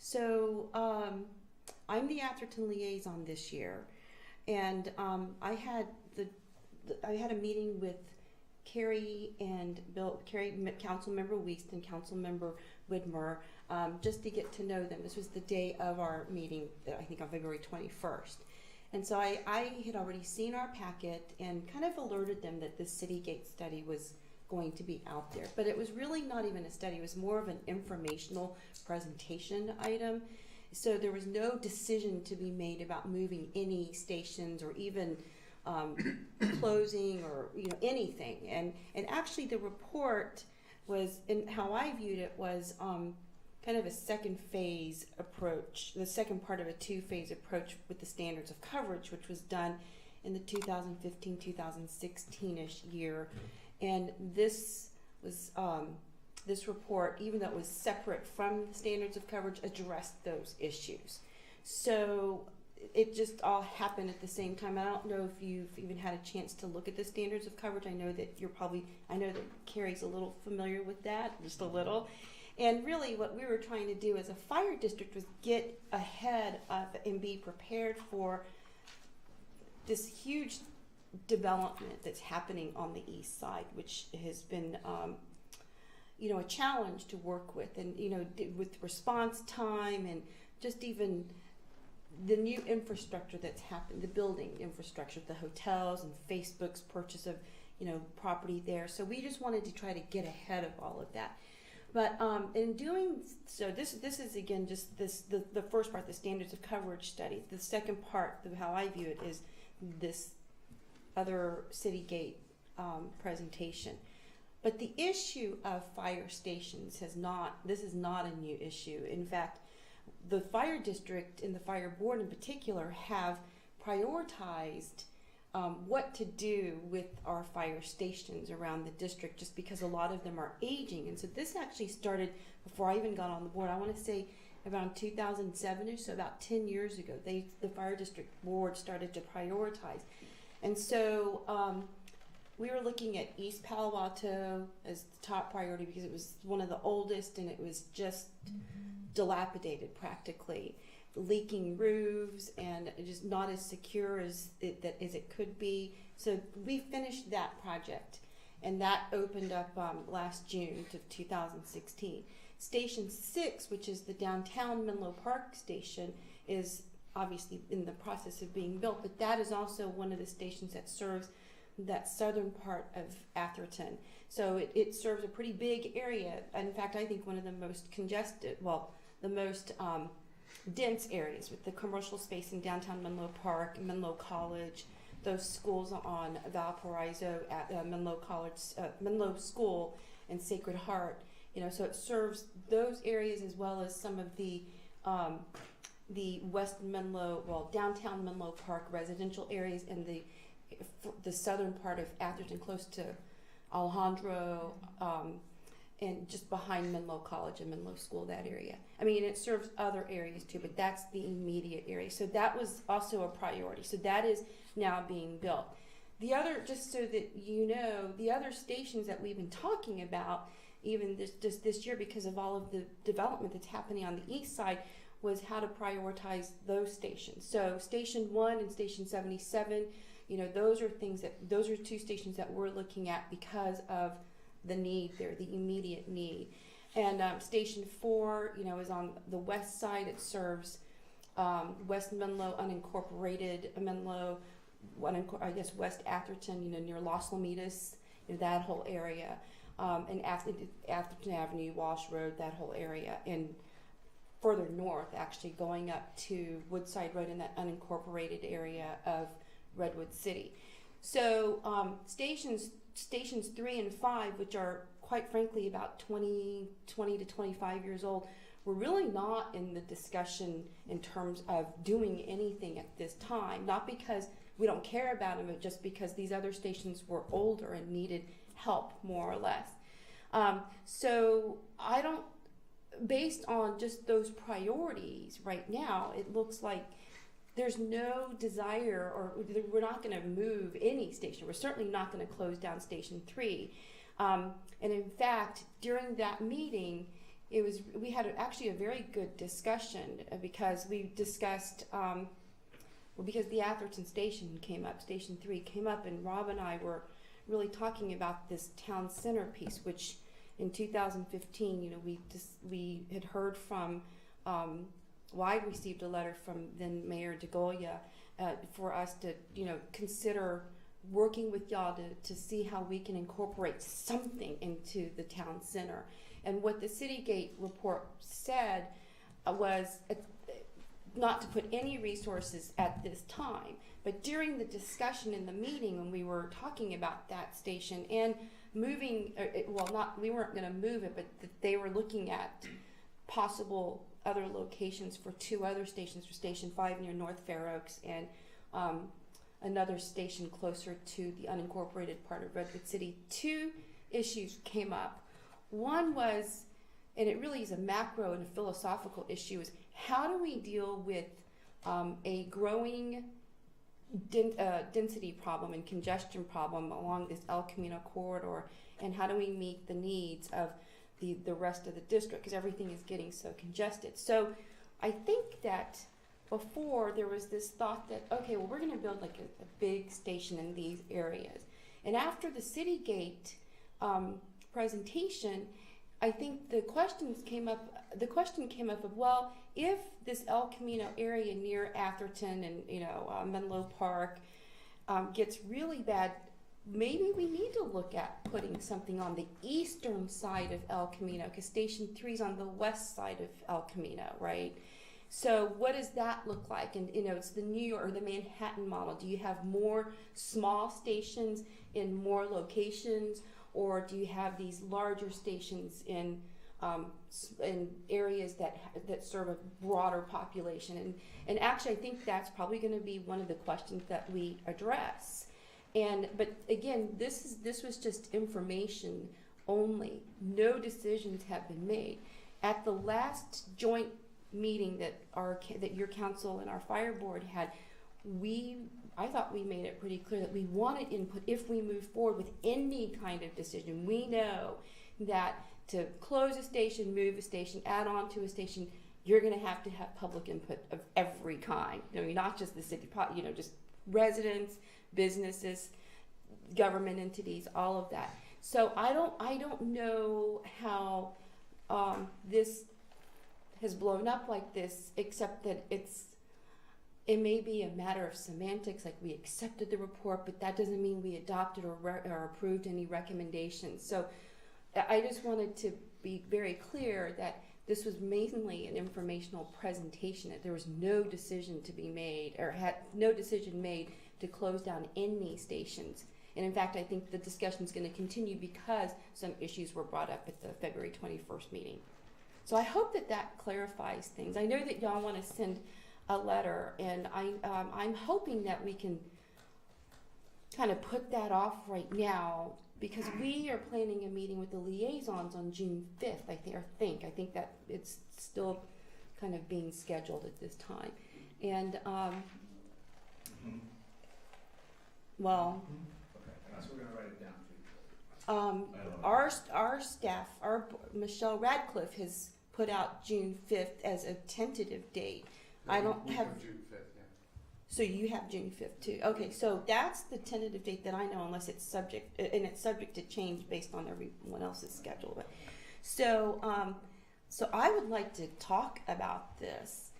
So I'm the Atherton liaison this year, and I had a meeting with Carrie and Bill, Councilmember Weeks and Councilmember Widmer, just to get to know them. This was the day of our meeting, I think on February 21st. And so I had already seen our packet and kind of alerted them that this Citygate study was going to be out there. But it was really not even a study, it was more of an informational presentation item. So there was no decision to be made about moving any stations or even closing or anything. And actually the report was, and how I viewed it was kind of a second phase approach, the second part of a two-phase approach with the standards of coverage, which was done in the 2015-2016-ish year. And this was, this report, even though it was separate from the standards of coverage, addressed those issues. So it just all happened at the same time. I don't know if you've even had a chance to look at the standards of coverage. I know that I know that Carrie's a little familiar with that, just a little. And really what we were trying to do as a fire district was get ahead of and be prepared for this huge development that's happening on the east side, which has been a challenge to work with, and with response time and just even the new infrastructure that's happened, the building infrastructure, the hotels and Facebook's purchase of property there. So we just wanted to try to get ahead of all of that. But in doing so, this is again just the first part, the standards of coverage study. The second part, how I view it, is this other Citygate presentation. But the issue of fire stations this is not a new issue. In fact, the fire district and the fire board in particular have prioritized what to do with our fire stations around the district, just because a lot of them are aging. And so this actually started before I even got on the board. I want to say around 2007-ish, so about 10 years ago, the fire district board started to prioritize. And so we were looking at East Palo Alto as the top priority because it was one of the oldest and it was just dilapidated practically, leaking roofs and just not as secure as it could be. So we finished that project, and that opened up last June of 2016. Station 6, which is the downtown Menlo Park station, is obviously in the process of being built, but that is also one of the stations that serves that southern part of Atherton. So it serves a pretty big area. In fact, I think one of the most congested, the most dense areas, with the commercial space in downtown Menlo Park, Menlo College, those schools on Valparaiso, at Menlo College, Menlo School, and Sacred Heart. So it serves those areas as well as some of the West Menlo, downtown Menlo Park residential areas and the southern part of Atherton, close to Alejandro, and just behind Menlo College and Menlo School, that area. I mean, it serves other areas too, but that's the immediate area. So that was also a priority. So that is now being built. The other, just so that you know, the other stations that we've been talking about, even this year, because of all of the development that's happening on the east side, was how to prioritize those stations. So Station 1 and Station 77, those are two stations that we're looking at because of the need there, the immediate need. And Station 4, is on the west side. It serves West Menlo, unincorporated Menlo, West Atherton, near Los Lomitas, that whole area, and Atherton Avenue, Walsh Road, that whole area, and further north, actually going up to Woodside Road in that unincorporated area of Redwood City. So stations 3 and 5, which are quite frankly about 20 to 25 years old, were really not in the discussion in terms of doing anything at this time. Not because we don't care about them, but just because these other stations were older and needed help, more or less. So based on just those priorities right now, it looks like there's no desire, or we're not going to move any station. We're certainly not going to close down Station 3. And in fact, during that meeting, we had actually a very good discussion because we discussed, because the Atherton station came up, Station 3 came up, and Rob and I were really talking about this town center piece, which in 2015, we had heard from, I'd received a letter from then Mayor DeGolia for us to, consider working with y'all to see how we can incorporate something into the town center. And what the Citygate report said was not to put any resources at this time. But during the discussion in the meeting when we were talking about that station and moving, we weren't going to move it, but they were looking at possible other locations for 2 other stations, for Station 5 near North Fair Oaks and another station closer to the unincorporated part of Redwood City. 2 issues came up. One was, and it really is a macro and a philosophical issue, is how do we deal with a growing density problem and congestion problem along this El Camino corridor, and how do we meet the needs of the rest of the district, because everything is getting so congested. So I think that before there was this thought that, okay, well, we're going to build like a big station in these areas. And after the Citygate presentation, I think the question came up of, well, if this El Camino area near Atherton and Menlo Park gets really bad, maybe we need to look at putting something on the eastern side of El Camino, because Station 3 is on the west side of El Camino, right? So what does that look like? And it's the New York or the Manhattan model. Do you have more small stations in more locations, or do you have these larger stations in areas that serve a broader population? And actually, I think that's probably going to be one of the questions that we address. But again, this was just information only. No decisions have been made. At the last joint meeting that your council and our fire board had, I thought we made it pretty clear that we wanted input if we move forward with any kind of decision. We know that to close a station, move a station, add on to a station, you're going to have public input of every kind. Not just the city, just residents, businesses, government entities, all of that. So I don't know how this has blown up like this, except that it may be a matter of semantics, like we accepted the report, but that doesn't mean we adopted or approved any recommendations. So I just wanted to be very clear that this was mainly an informational presentation, that there was no decision to be made, or had no decision made to close down any stations. And in fact, I think the discussion is going to continue because some issues were brought up at the February 21st meeting. So I hope that clarifies things. I know that y'all want to send a letter, and I'm hoping that we can kind of put that off right now, because we are planning a meeting with the liaisons on June 5th, I think that it's still kind of being scheduled at this time. And well, okay, so we're gonna write it down for you. our staff, Michelle Radcliffe has put out June 5th as a tentative date. I don't have June 5th, yeah. So you have June 5th too. Okay, so that's the tentative date that I know, unless it's subject to change based on everyone else's schedule. But so I would like to talk about this.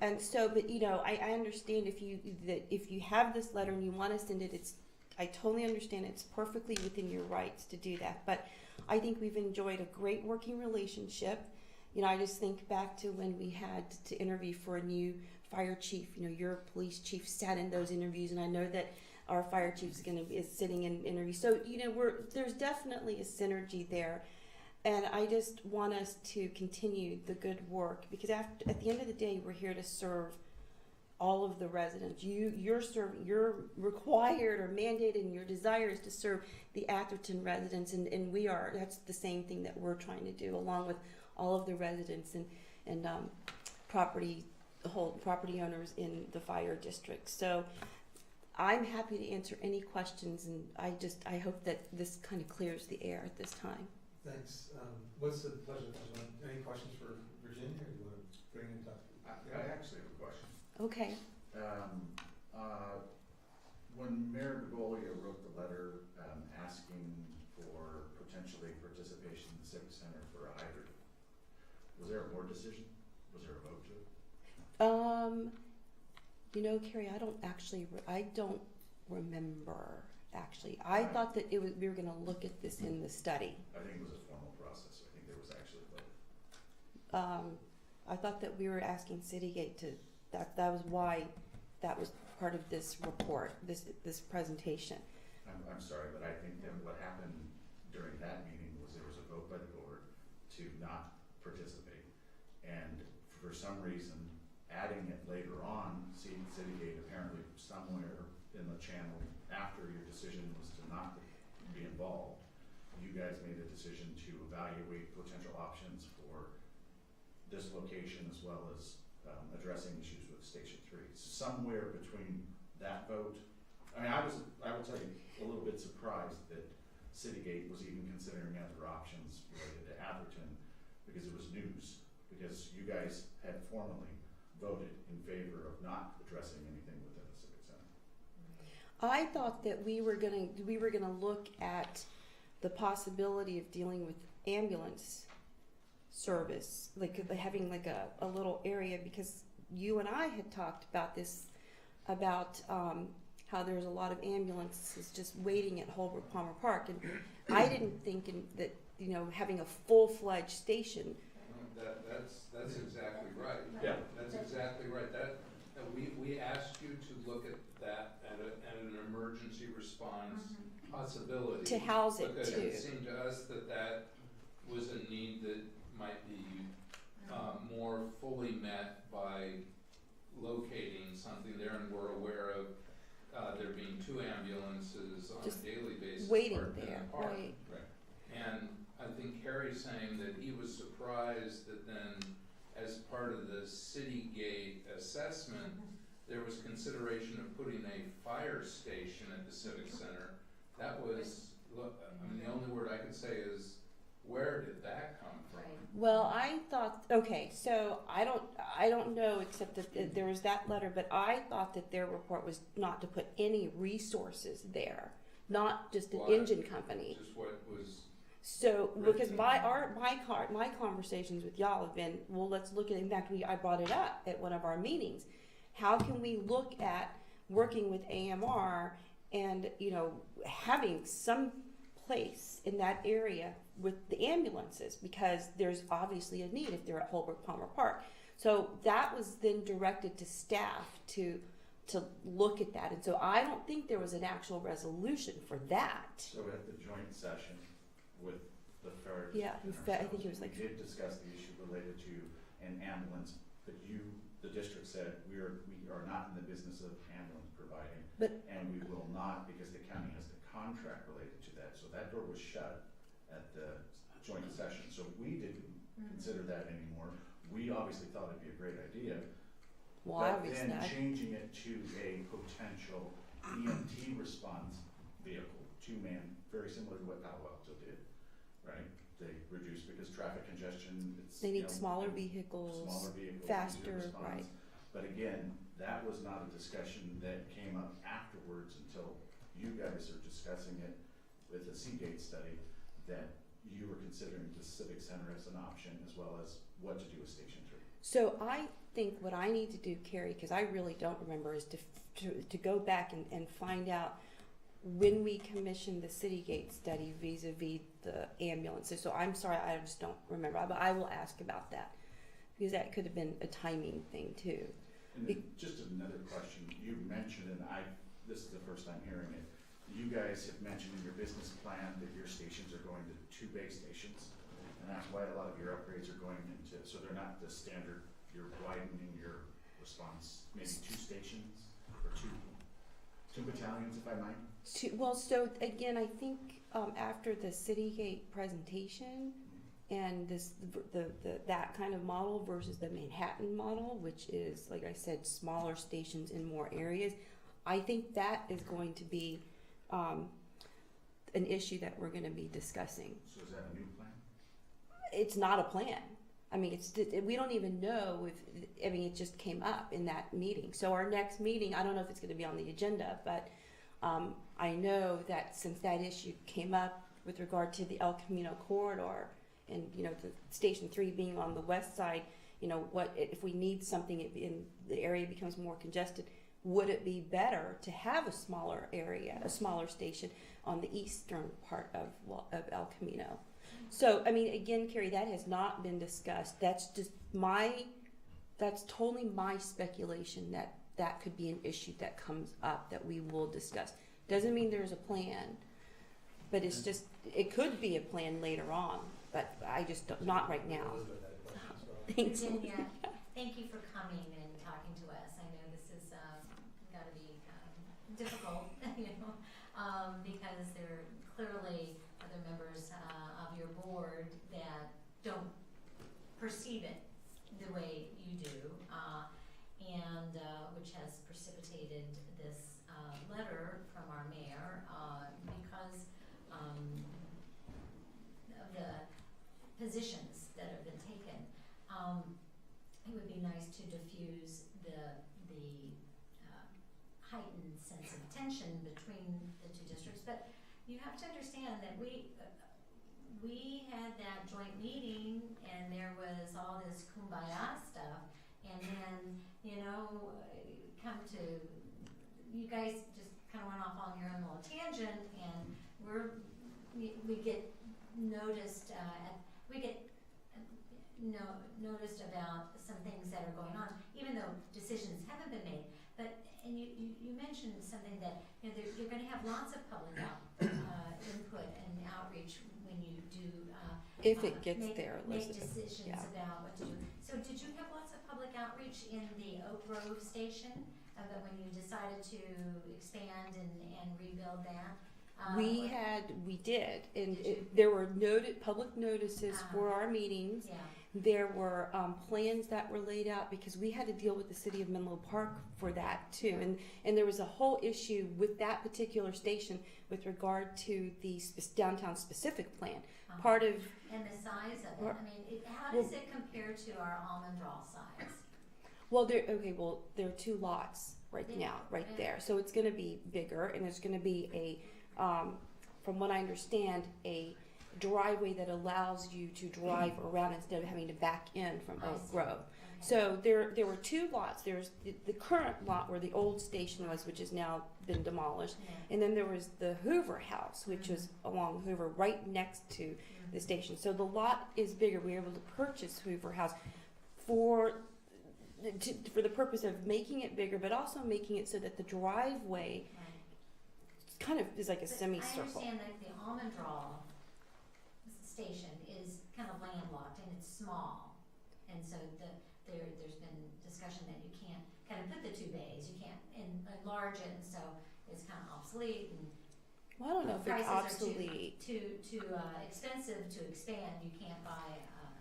And so, but I understand if you have this letter and you want to send it, I totally understand. It's perfectly within your rights to do that. But I think we've enjoyed a great working relationship. I just think back to when we had to interview for a new fire chief. Your police chief sat in those interviews, and I know that our fire chief is sitting in interviews. So there's definitely a synergy there, and I just want us to continue the good work, because at the end of the day, we're here to serve all of the residents. You're required or mandated, and your desire is to serve the Atherton residents, and we are. That's the same thing that we're trying to do, along with all of the residents and property owners in the fire district. So I'm happy to answer any questions, and I hope that this kind of clears the air at this time. Thanks. What's the pleasure? Any questions for Virginia, or do you want to bring it up? I actually have a question. Okay. When Mayor Begolia wrote the letter, asking for potentially participation in the Civic Center for a hydrant, was there a board decision? Was there a vote to it? You know, Carrie, I don't remember, actually. I thought that we were gonna look at this in the study. I think it was a formal process, so I think there was actually a vote. I thought that we were asking Citygate to, that was why that was part of this report, this presentation. I'm sorry, but I think that what happened during that meeting was there was a vote by the board to not participate. And for some reason, adding it later on, Citygate apparently somewhere in the channel after your decision was to not be involved, you guys made a decision to evaluate potential options for this location as well as addressing issues with Station 3. Somewhere between that vote, I mean, I will tell you, a little bit surprised that Citygate was even considering other options related to Atherton, because it was news, because you guys had formally voted in favor of not addressing anything within the Civic Center. I thought that we were gonna look at the possibility of dealing with ambulance service, like having like a little area, because you and I had talked about this, about how there's a lot of ambulances just waiting at Holbrook Palmer Park, and I didn't think that, you know, having a full-fledged station. That's exactly right. Yeah. That's exactly right. We asked you to look at that at an emergency response possibility. To house it because too. it seemed to us that was a need that might be more fully met by locating something there, and we're aware of there being 2 ambulances on Just a daily basis waiting parked in there, the park. right? And I think Harry's saying that he was surprised that then, as part of the Citygate assessment, there was consideration of putting a fire station at the Civic Center. That was, look, I mean, the only word I could say is, where did that come from? Well, I thought, okay, so I don't know, except that there was that letter, but I thought that their report was not to put any resources there, not just an Why? engine company. Just what was, So, because my conversations with y'all have been, well, let's look at, in fact, I brought it up at one of our meetings. How can we look at working with AMR and, you know, having some place in that area with the ambulances, because there's obviously a need if they're at Holbrook Palmer Park. So that was then directed to staff to look at that. And so I don't think there was an actual resolution for that. So at the joint session with the fire Yeah, district in and fact, I think it was ourselves, like- we did discuss the issue related to an ambulance, but the district said we are not in the business of ambulance providing, and we will not, because the county has the contract related to that. So that door was shut at the joint session. So we didn't consider that anymore. We obviously thought it'd be a great idea. Well, But obviously, then changing it to a potential EMT response vehicle, 2-man, very similar to what Palo Alto did, right? They reduced because traffic congestion, it's, they you need know, smaller and vehicles, smaller vehicles, faster, easier response. right. But again, that was not a discussion that came up afterwards until you guys are discussing it with the Seagate study, that you were considering the Civic Center as an option, as well as what to do with Station 3. So I think what I need to do, Carrie, because I really don't remember, is to go back and find out when we commissioned the Citygate study vis-a-vis the ambulances. So I'm sorry, I just don't remember, but I will ask about that, because that could have been a timing thing too. And then just another question, you mentioned, and this is the first time hearing it, you guys have mentioned in your business plan that your stations are going to 2 base stations, and that's why a lot of your upgrades are going into, so they're not the standard, you're widening your response, maybe 2 stations, or two battalions, if I might? Well, so again, I think after the Citygate presentation and that kind of model versus the Manhattan model, which is, like I said, smaller stations in more areas, I think that is going to be an issue that we're going to be discussing. So is that a new plan? it's not a plan. I mean, we don't even know if, I mean, it just came up in that meeting. So our next meeting, I don't know if it's going to be on the agenda, but I know that since that issue came up with regard to the El Camino corridor and, you know, the Station 3 being on the west side, you know, what if we need something in the area becomes more congested, would it be better to have a smaller area, a smaller station on the eastern part of El Camino? So, I mean, again, Carrie, that has not been discussed. That's just that's totally my speculation that could be an issue that comes up that we will discuss. Doesn't mean there's a plan, but it's just, it could be a plan later on, but I just don't, not right now. Elizabeth had a question as well. Thanks. Virginia, thank you for coming and talking to us. I know this is got to be difficult, you know, because there are clearly other members of your board that don't perceive it the way you do, and which has precipitated this letter from our mayor because of the positions that have been taken. It would be nice to diffuse the heightened sense of tension between the two districts, but you have to understand that we had that joint meeting and there was all this kumbaya stuff, and then, you know, you guys just kind of went off on your own little tangent, and we get noticed noticed about some things that are going on, even though decisions haven't been made. But you mentioned something that, you know, you're going to have lots of public input and outreach when you do If it gets make Elizabeth. decisions Yeah. about what to do. So did you have lots of public outreach in the Oak Grove station that when you decided to expand and rebuild that? We did, and Did you? there were public notices for our meetings. Yeah. There were plans that were laid out because we had to deal with the city of Menlo Park for that too, and there was a whole issue with that particular station with regard to the downtown specific plan. Part of And the size of it. Or- I mean, how well- does it compare to our Almondral size? there are two lots right Yeah. now, right Yeah. there. So it's going to be bigger, and it's going to be from what I understand, a driveway that allows you to drive around instead of having to back in from I Oak see. Grove. Okay. So there were two lots. There's the current lot where the old station was, which has now been demolished, Yeah. and then there was the Hoover House, which was along Hoover, right next to the station. So the lot is bigger. We were able to purchase Hoover House for the purpose of making it bigger, but also making it so that the driveway Right. kind of is like a But semicircle. I understand that the Almondral station is kind of landlocked and it's small, and so there's been discussion that you can't kind of put the two bays, you can't enlarge it, and so it's kind of obsolete, and Well, I don't know if it's prices are obsolete. too expensive to expand. You can't buy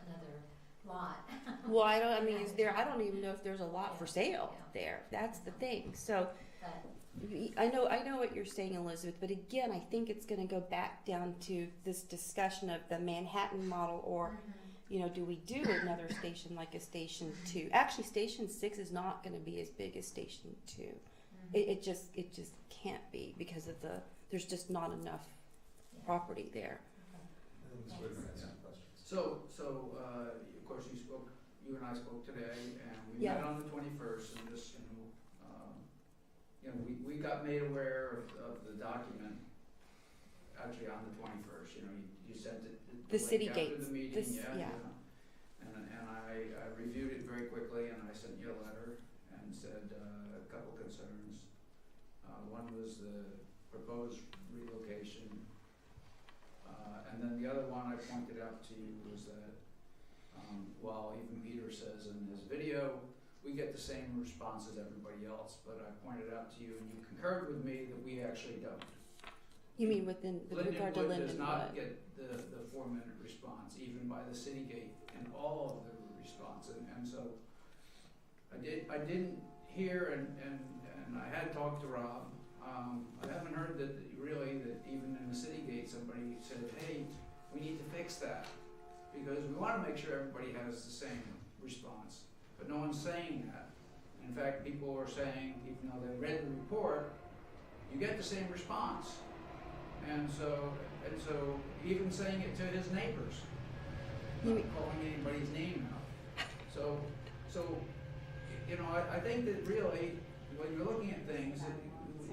another lot. Well, I mean, I don't even know if there's a lot for sale Yeah. there. That's the thing. So But I know what you're saying, Elizabeth, but again, I think it's going to go back down to this discussion of the Manhattan model, or, you know, do we do another station like a Station 2? Actually, Station 6 is not going to be as big as Station 2. It just can't be because of there's just not enough property there. I think Ms. Whitmer had some questions. So, of course, you and I spoke today, and we Yeah. met on the 21st, and just, we got made aware of the document, actually on the 21st, you sent it. The city link after gates. the meeting, Yeah. And I reviewed it very quickly, and I sent you a letter and said a couple concerns. One was the proposed relocation, and then the other one I pointed out to you was that while even Peter says in his video, we get the same response as everybody else, but I pointed out to you and you concurred with me that we actually don't. You mean with regard to Lindenwood does not Lindenwood? get the 4-minute response, even by the city gate, and all of the response, and so I didn't hear, and I had talked to Rob. I haven't heard that even in the city gate somebody said, hey, we need to fix that, because we wanna make sure everybody has the same response, but no one's saying that. In fact, people are saying, even though they read the report, you get the same response. And so even saying it to his neighbors, not calling anybody's name out. So, you know, I think that really, when you're looking at things,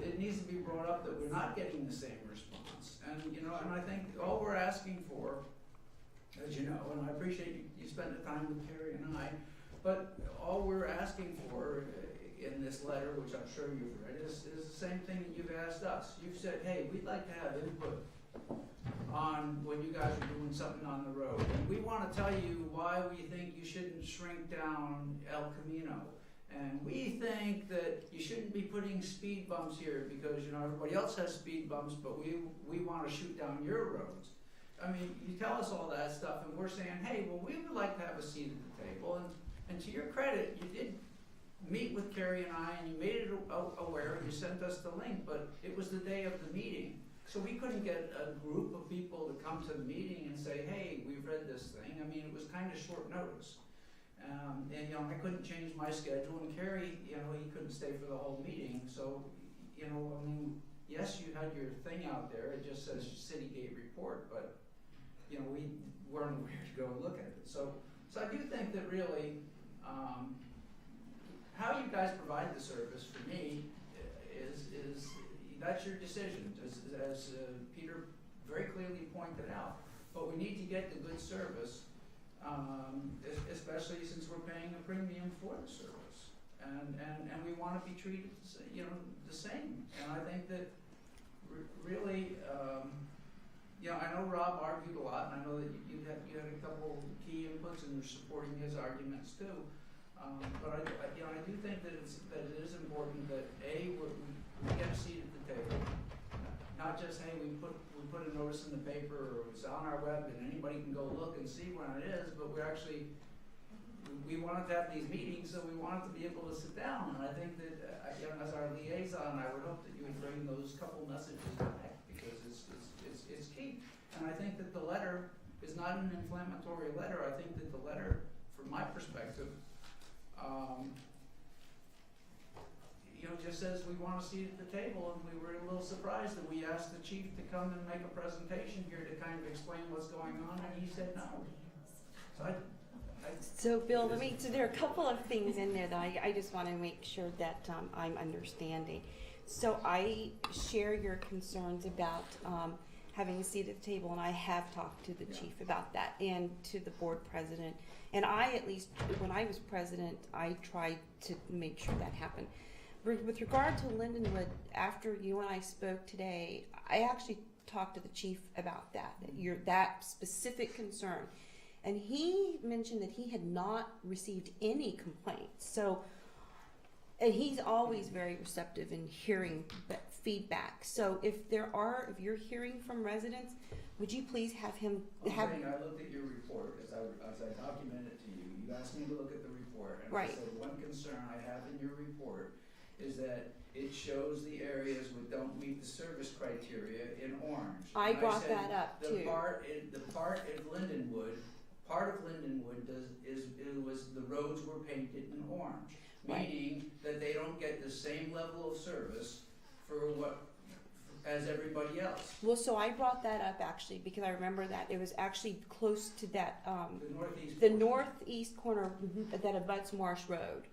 it needs to be brought up that we're not getting the same response. And, you know, and I think all we're asking for, as you know, and I appreciate you spent the time with Carrie and I, but all we're asking for in this letter, which I'm sure you've read, is the same thing that you've asked us. You've said, hey, we'd like to have input on when you guys are doing something on the road. And we want to tell you why we think you shouldn't shrink down El Camino. And we think that you shouldn't be putting speed bumps here because, you know, everybody else has speed bumps, but we want to shoot down your roads. I mean, you tell us all that stuff and we're saying, hey, well, we would like to have a seat at the table. And to your credit, you did meet with Carrie and I, and you made it aware, and you sent us the link, but it was the day of the meeting. So we couldn't get a group of people to come to the meeting and say, hey, we've read this thing. I mean, it was kind of short notice. And, you know, I couldn't change my schedule, and Carrie, you know, he couldn't stay for the whole meeting. So, you know, I mean, yes, you had your thing out there. It just says City Gate report, but, you know, we weren't aware to go look at it. So I do think that really, how you guys provide the service for me is that's your decision, as Peter very clearly pointed out. But we need to get the good service, especially since we're paying a premium for the service, and we want to be treated, you know, the same. And I think that really, you know, I know Rob argued a lot, and I know that you had a couple key inputs and you're supporting his arguments too. But I do think that it is important that we get a seat at the table, not just hey we put a notice in the paper or it's on our web and anybody can go look and see when it is, but we wanted to have these meetings, so we wanted to be able to sit down. And I think that you know, as our liaison, I would hope that you would bring those couple messages back because it's key. And I think that the letter is not an inflammatory letter. I think that the letter, from my perspective, you know, just says we want a seat at the table, and we were a little surprised that we asked the chief to come and make a presentation here to kind of explain what's going on, and he said no. So Bill, so there are a couple of things in there that I just want to make sure that I'm understanding. So I share your concerns about having a seat at the table, and I have talked to the chief about that and to the board president. And I, at least when I was president, I tried to make sure that happened. With regard to Lindenwood, after you and I spoke today, I actually talked to the chief about that specific concern. And he mentioned that he had not received any complaints. So, and he's always very receptive in hearing feedback. So if you're hearing from residents, would you please have him have... I looked at your report as I documented it to you. You asked me to look at the report, and Right. I said one concern I have in your report is that it shows the areas that don't meet the service criteria in orange. I And brought said that up the too. part of Lindenwood was the roads were painted in orange, Right. meaning that they don't get the same level of service as everybody else. Well, so I brought that up actually because I remember that it was actually close to that The the northeast. northeast corner that abuts Marsh Road,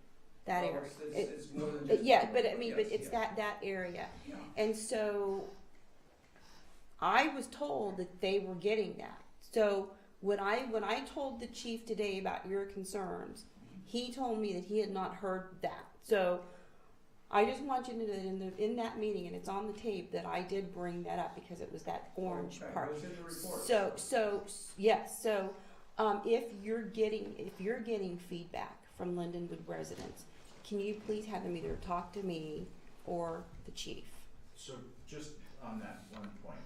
that area. It's more than just. Yeah, but I mean, but Yes, it's yeah. that area, Yeah. and so I was told that they were getting that. So when I told the chief today about your concerns, he told me that he had not heard that. So I just want you to know that in that meeting, and it's on the tape, that I did bring that up because it was that orange Okay, part. it was in the report. So yes. So if you're getting feedback from Lindenwood residents, can you please have them either talk to me or the chief? So just on that one point,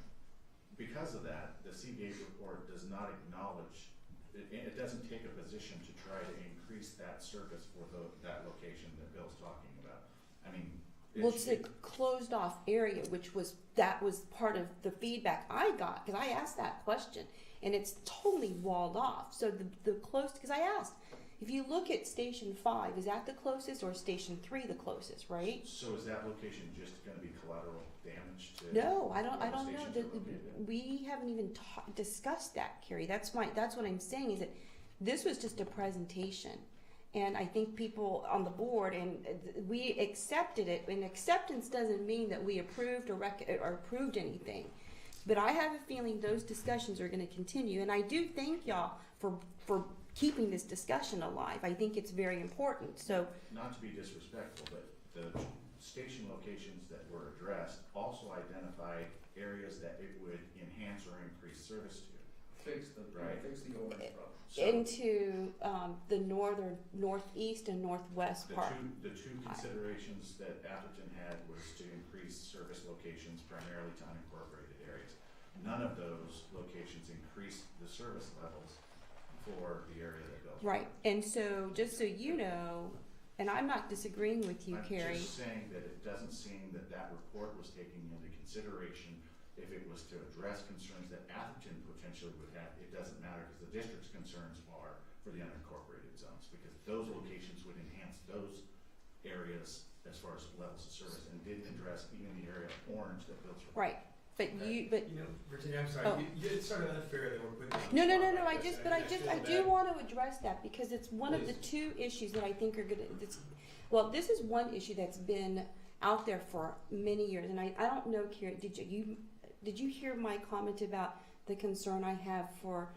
because of that, the Seagate report does not acknowledge, it doesn't take a position to try to increase that service for that location that Bill's talking about. I mean, Well, it's a closed off area, that was part of the feedback I got, because I asked that question, and it's totally walled off. So because I asked, if you look at Station 5, is that the closest, or is Station 3 the closest, right? So is that location just gonna be collateral damage to? No, I don't where the know. stations are located? We haven't even discussed that, Carrie. That's what I'm saying, is that this was just a presentation. And I think people on the board, and we accepted it, and acceptance doesn't mean that we approved or approved anything. But I have a feeling those discussions are gonna continue, and I do thank y'all for keeping this discussion alive. I think it's very important, so. Not to be disrespectful, but the station locations that were addressed also identified areas that it would enhance or increase service to. Fix the orange problem. So Into the northeast and northwest part. the two considerations that Atherton had was to increase service locations primarily to unincorporated areas. None of those locations increased the service levels for the area that Bill's. Right, and so, just so you know, and I'm not disagreeing with you, Carrie. I'm just saying that it doesn't seem that that report was taking into consideration if it was to address concerns that Atherton potentially would have. It doesn't matter, because the district's concerns are for the unincorporated zones, because those locations would enhance those areas as far as levels of service, and didn't address even the area of orange that Bill's. Right, but You know, Virginia, I'm sorry, Oh. it's sort of unfair that we're putting. No, you on the no, spot like this, and I feel do bad. want to address that, because it's one of the Please. 2 issues that I think are gonna, this is one issue that's been out there for many years, and I don't know, Carrie, did you hear my comment about the concern I have for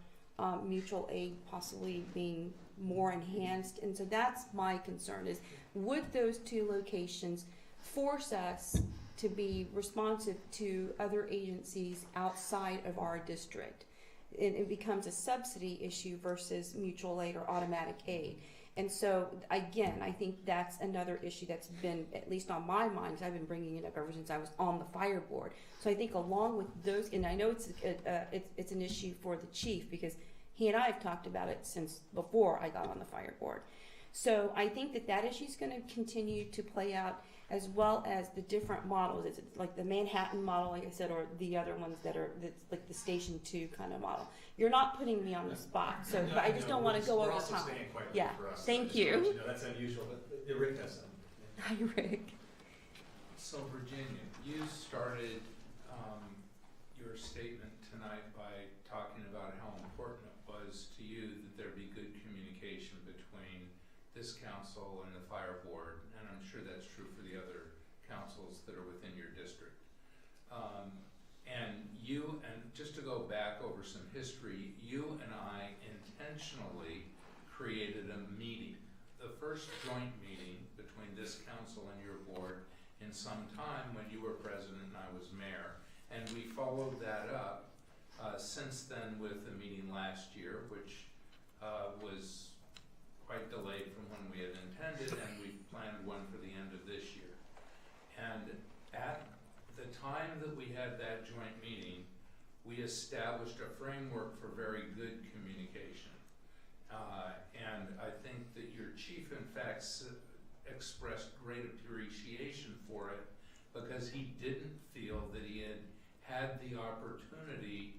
mutual aid possibly being more enhanced? And so that's my concern, is would those 2 locations force us to be responsive to other agencies outside of our district? It becomes a subsidy issue versus mutual aid or automatic aid. And so, again, I think that's another issue that's been, at least on my mind, because I've been bringing it up ever since I was on the fire board. So I think along with those, and I know it's an issue for the chief, because he and I have talked about it since before I got on the fire board. So I think that issue is going to continue to play out, as well as the different models. It's like the Manhattan model, like I said, or the other ones that's like the Station 2 kind of model. You're not putting me on the spot, so No, but I just no, don't want to go we're over also time. staying quite Yeah, late for us, so thank just to let you. know, that's unusual, but Rick has some. Hi, Rick. So Virginia, you started your statement tonight by talking about how important it was to you that there be good communication between this council and the fire board, and I'm sure that's true for the other councils that are within your district. And just to go back over some history, you and I intentionally created a meeting, the first joint meeting between this council and your board in some time when you were president and I was mayor. And we followed that up since then with a meeting last year, which was quite delayed from when we had intended, and we planned one for the end of this year. And at the time that we had that joint meeting, we established a framework for very good communication. And I think that your chief, in fact, expressed great appreciation for it, because he didn't feel that he had the opportunity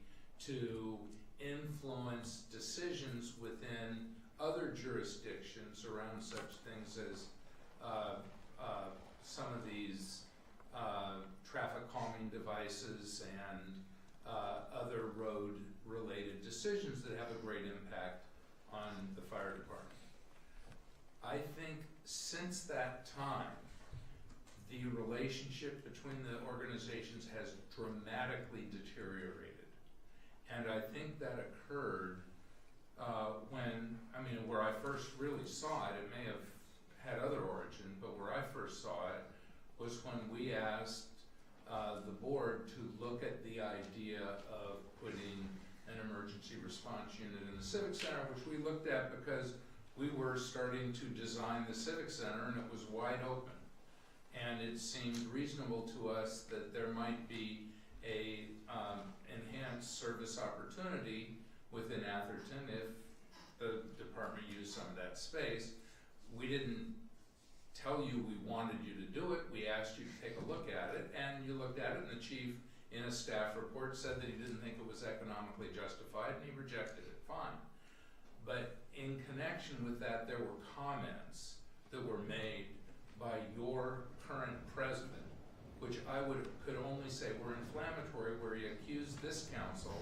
to influence decisions within other jurisdictions around such things as some of these traffic calming devices and other road-related decisions that have a great impact on the fire department. I think since that time, the relationship between the organizations has dramatically deteriorated. And I think that occurred where I first really saw it may have had other origin, but where I first saw it was when we asked the board to look at the idea of putting an emergency response unit in the Civic Center, which we looked at because we were starting to design the Civic Center and it was wide open. And it seemed reasonable to us that there might be a enhanced service opportunity within Atherton if the department used some of that space. We didn't tell you we wanted you to do it. We asked you to the chief, in a staff report, said that he didn't think it was economically justified, and he rejected it, fine. But in connection with that, there were comments that were made by your current president, which I could only say were inflammatory, where he accused this council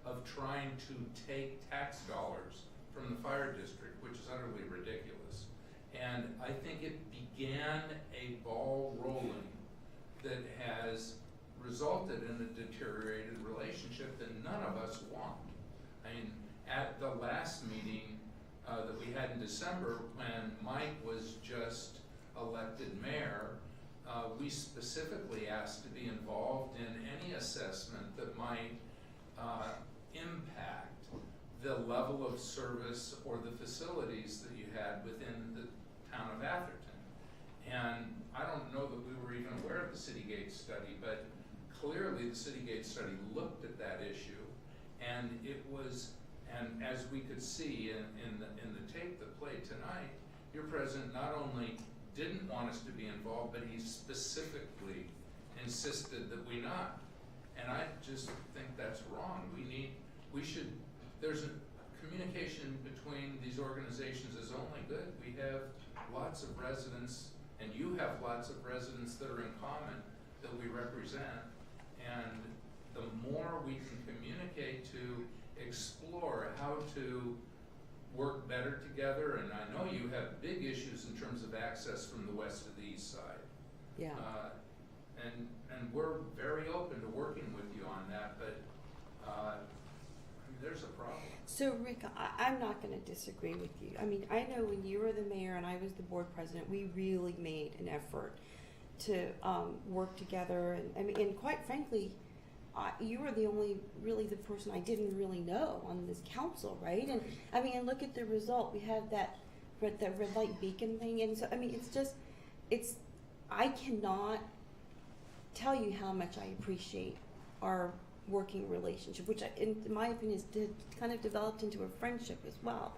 of trying to take tax dollars from the fire district, which is utterly ridiculous. And I think it began a ball rolling that has resulted in a deteriorated relationship that none of us want. I mean, at the last meeting that we had in December, when Mike was just elected mayor, we specifically asked to be involved in any assessment that might impact the level of service or the facilities that you had within the town of Atherton. And I don't know that we were even aware of the Citygate study, but clearly the Citygate study looked at that issue, and it was, and as we could see in the tape that played tonight, your president not only didn't want us to be involved, but he specifically insisted that we not. And I just think that's wrong. There's a communication between these organizations is only good. We have lots of residents, and you have lots of residents that are in common that we represent. And the more we can communicate to explore how to work better together, and I know you have big issues in terms of access from the west to the east side. Yeah. And we're very open to working with you on that, but I mean, there's a problem. So Rick, I'm not going to disagree with you. I mean, I know when you were the mayor and I was the board president, we really made an effort to work together, and quite frankly, you were the only really the person I didn't really know on this council, right? And I mean, and look at the result. We had that red light beacon thing, and so I mean, I cannot tell you how much I appreciate our working relationship, which in my opinion is kind of developed into a friendship as well.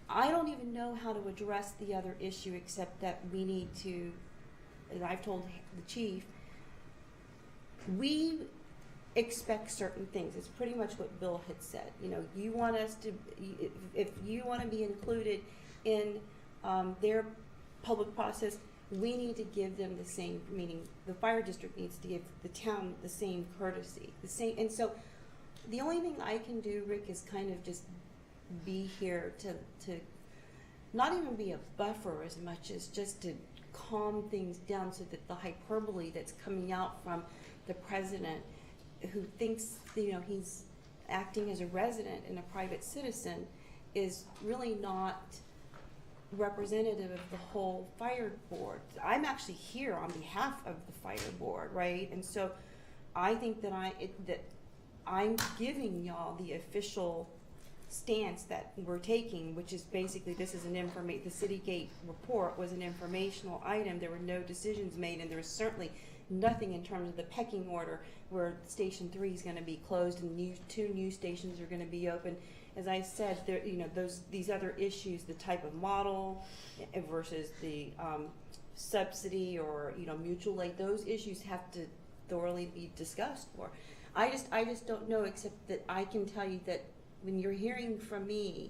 I don't even know how to address the other issue except that we need to, and I've told the chief, we expect certain things. It's pretty much what Bill had said. You know, you want us to, if you want to be included in their public process, we need to give them the same, meaning the fire district needs to give the town the same courtesy, the same. And so the only thing I can do, Rick, is kind of just be here to not even be a buffer as much as just to calm things down so that the hyperbole that's coming out from the president, who thinks, you know, he's acting as a resident and a private citizen, is really not representative of the whole fire board. I'm actually here on behalf of the fire board, right? And so I think that I'm giving y'all the official stance that we're taking, which is basically this is the Citygate report was an informational item. There were no decisions made, and there was certainly nothing in terms of the pecking order where Station 3 is going to be closed and two new stations are going to be open. As I said, there, you know, these other issues, the type of model versus the subsidy or, you know, mutual aid, those issues have to thoroughly be discussed more. I just don't know, except that I can tell you that when you're hearing from me,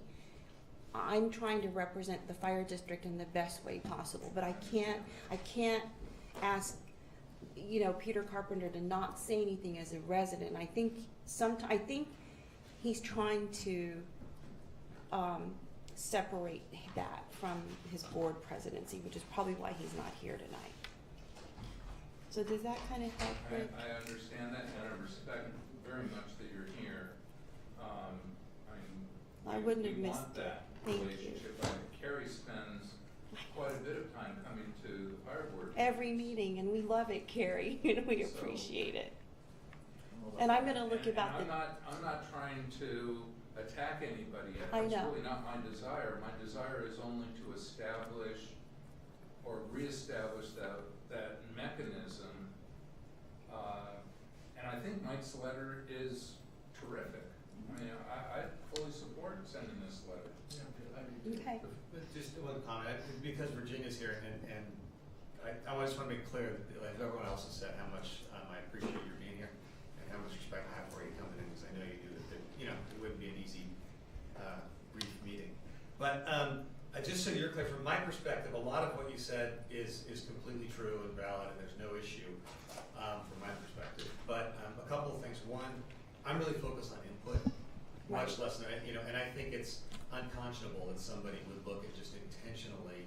I'm trying to represent the fire district in the best way possible. But I can't ask, you know, Peter Carpenter to not say anything as a resident. I think he's trying to separate that from his board presidency, which is probably why he's not here tonight. So does that kind of help? I understand that, and I respect very much that you're here. I wouldn't have we missed want that Thank you. relationship. Carrie spends quite a bit of time coming to the fire board. Every meeting, and we love it, Carrie. And we So- appreciate it. And I'm going to look about I'm not trying to attack anybody. I It's know. really not my desire. My desire is only to establish or reestablish that mechanism. And I think Mike's letter is terrific. I mean, I fully support sending this letter. Yeah, I mean, Okay. just one comment, because Virginia's here, and I just want to make clear, that, like everyone else has said, how much I appreciate appreciate your being here and how much respect I have for you coming in, because I know you do it, it wouldn't be an easy, brief meeting. But, just so you're clear, from my perspective, a lot of what you said is completely true and valid, and there's no issue, from my perspective. But, a couple of things. One, I'm really focused on input, much less than, and I think it's unconscionable that somebody would look at just intentionally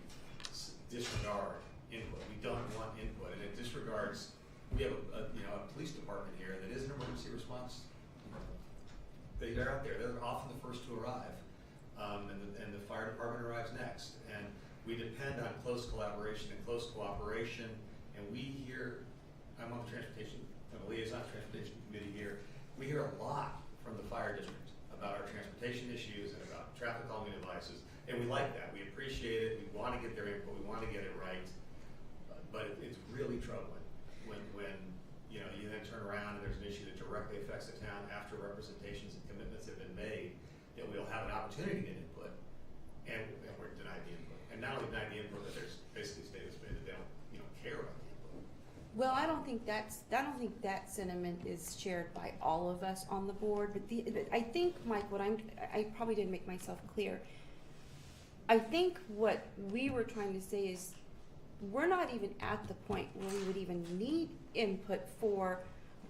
disregard input. We don't want input, and it disregards. We have a police department here that is an emergency response. They're out there. They're often the first to arrive, and the fire department arrives next. And we depend on close collaboration and close cooperation. And we hear, I'm on the transportation, I'm a liaison transportation committee here. We hear a lot from the fire district about our transportation issues and about traffic calming devices, and we like that. We appreciate it. We want to get their input. We want to get it right. But it's really troubling when you then turn around and there's an issue that directly affects the town after representations and commitments have been made, that we'll have an opportunity to get input, and we're denied the input. And not only denied the input, but there's basically statements made that they don't care about the input. Well, I don't think that sentiment is shared by all of us on the board, but I think, Mike, I probably didn't make myself clear. I think what we were trying to say is we're not even at the point where we would even need input for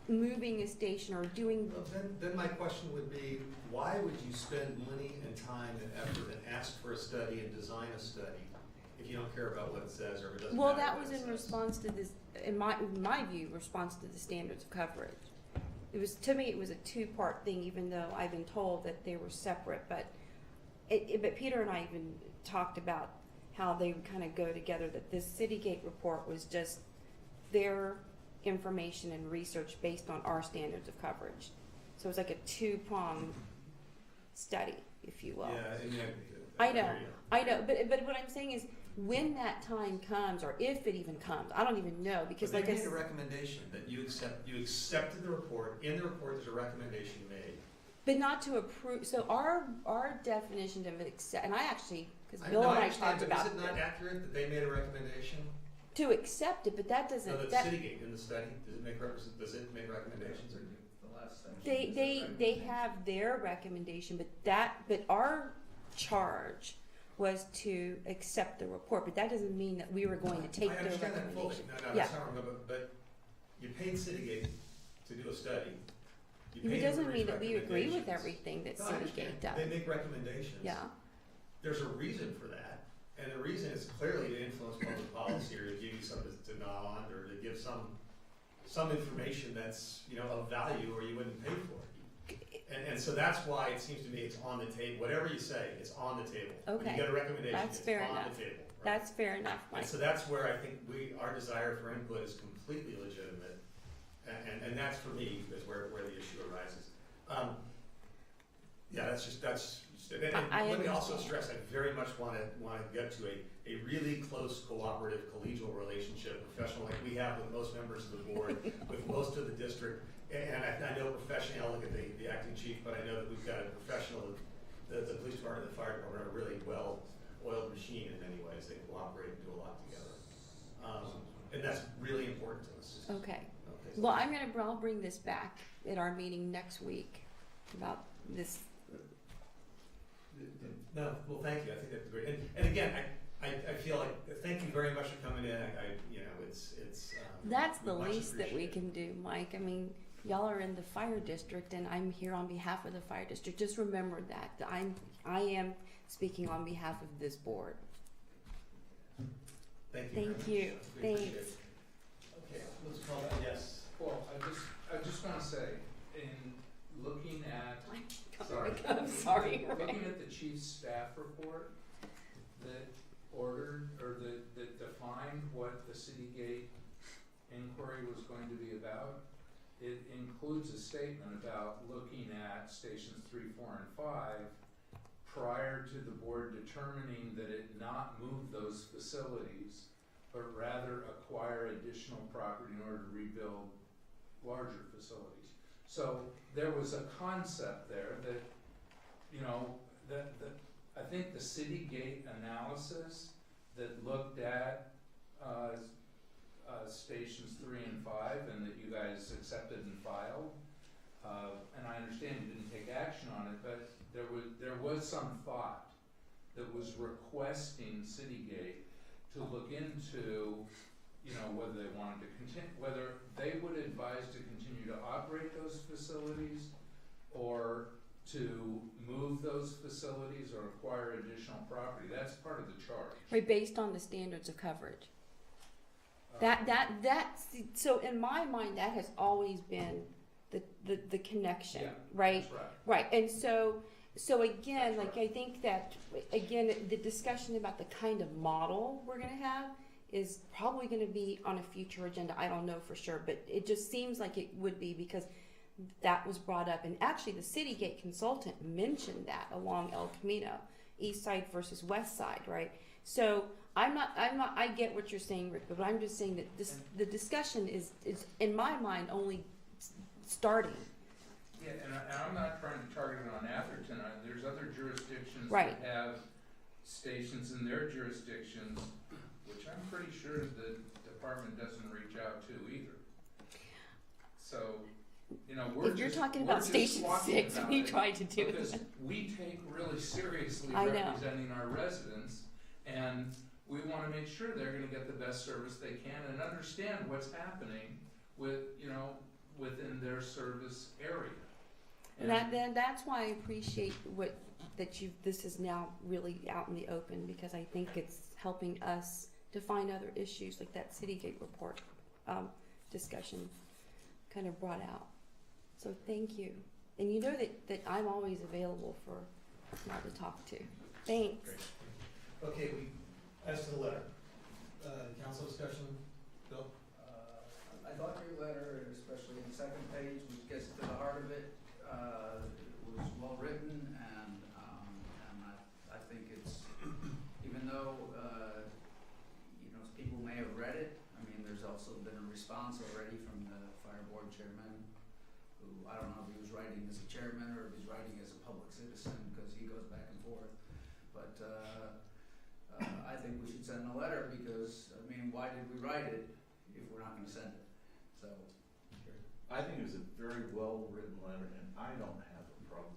moving a station or doing. Well, then my question would be, why would you spend money and time and effort and ask for a study and design a study if you don't care about what it says or if it doesn't Well, matter that what was it in says? response to this, in my view, response to the standards of coverage. It was, to me, it was a two-part thing, even though I've been told that they were separate. But but Peter and I even talked about how they kind of go together. That this Citygate report was just their information and research based on our standards of coverage. So it was like a two-pronged study, if you will. Yeah, and I know, but what I'm saying is, when that time comes, or if it even comes, I don't even know, because But like they I made a said, recommendation that you accepted the report. In the report, there's a recommendation made. but not to approve. So our definition of accept, and I actually, because I Bill know, and I understand, talked but about is it not accurate that they made a recommendation? to accept it, but that doesn't. No, that that, Citygate in the study, does it make recommendations? Or The last sentence. they have their recommendation, but our charge was to accept the report, but that doesn't mean that we were going to take I their understand that fully. recommendation. No, Yeah. that's not wrong, but you paid Citygate to do a study. You It paid doesn't them to mean reach that we agree with recommendations. everything that No, I understand. Citygate does. They make recommendations. Yeah. There's a reason for that, and the reason is clearly to influence public policy or to give you something to gnaw on or to give some information that's, of value or you wouldn't pay for it. And so that's why it seems to me it's on the table. Whatever you say, it's on the table. When Okay. you get a recommendation, That's it's fair on enough. the table. Right? That's fair enough, Mike. And so that's where I think our desire for input is completely legitimate, and that's for me is where the issue arises. Yeah, that's. And I let me also understand. stress, I very much want to get to a really close cooperative collegial relationship, professional, like we have with most members of the board, with most of the district. And I know professionally, I'll look at the acting chief, but I know that we've got a professional, the police department and the fire department are a really well-oiled machine in many ways. They cooperate and do a lot together. And that's really important to us. Okay. Okay. Well, I'll bring this back at our meeting next week about this. No, well, thank you. I think that's great. And again, I feel like, thank you very much for coming in. It's. That's the much least that we appreciated. can do, Mike. I mean, y'all are in the fire district, and I'm here on behalf of the fire district. Just remember that I am speaking on behalf of this board. Thank you. very Thank much. you. We appreciate Thanks. it. Okay, let's call that, yes. Well, I just wanna say, in looking at, Sorry. I'm sorry. looking at the chief's staff report that ordered, or that defined what the Citygate inquiry was going to be about, it includes a statement about looking at stations 3, 4, and 5 prior to the board determining that it not move those facilities, but rather acquire additional property in order to rebuild larger facilities. So there was a concept there that, that I think the Citygate analysis that looked at stations 3 and 5 2005 and that you guys accepted and filed. And I understand you didn't take action on it, but there was some thought that was requesting Citygate to look into, you know, whether they wanted to continue, whether they would advise to continue to operate those facilities or to move those facilities or acquire additional property. That's part of the charge. Right, based on the standards of coverage. That's, so in my mind, that has always been the connection, Yeah, right? That's right. Right, and so again, That's like, right. I think that, again, the discussion about the kind of model we're gonna have is probably gonna be on a future agenda, I don't know for sure, but it just seems like it would be, because that was brought up, and actually the Citygate consultant mentioned that along El Camino, east side versus west side, right? So I get what you're saying, Rick, but I'm just saying that the discussion is in my mind only starting. Yeah, and I'm not trying to target it on Atherton. There's other jurisdictions Right. that have stations in their jurisdictions, which I'm pretty sure the department doesn't reach out to either. So, you know, If you're talking about Station 6, we tried to do because it. we take really seriously I know. representing our residents, and we want to make sure they're going to get the best service they can and understand what's happening with, you know, within their service area. And that's why I appreciate this is now really out in the open, because I think it's helping us define other issues like that Citygate report discussion kind of brought out. So thank you. And you know that I'm always available for y'all to talk to. Thanks. Great. Okay, as to the letter, council discussion, Bill? I thought your letter, especially in the second page, which gets to the heart of it, was well written, and I think it's, even though, you know, people may have read it, I mean, there's also been a response already from the fire board chairman, who, I don't know if he was writing as a chairman or if he's writing as a public citizen, because he goes back and forth, but, I think we should send a letter, because, I mean, why did we write it if we're not gonna send it? So, I think it was a very well-written letter, and I don't have a problem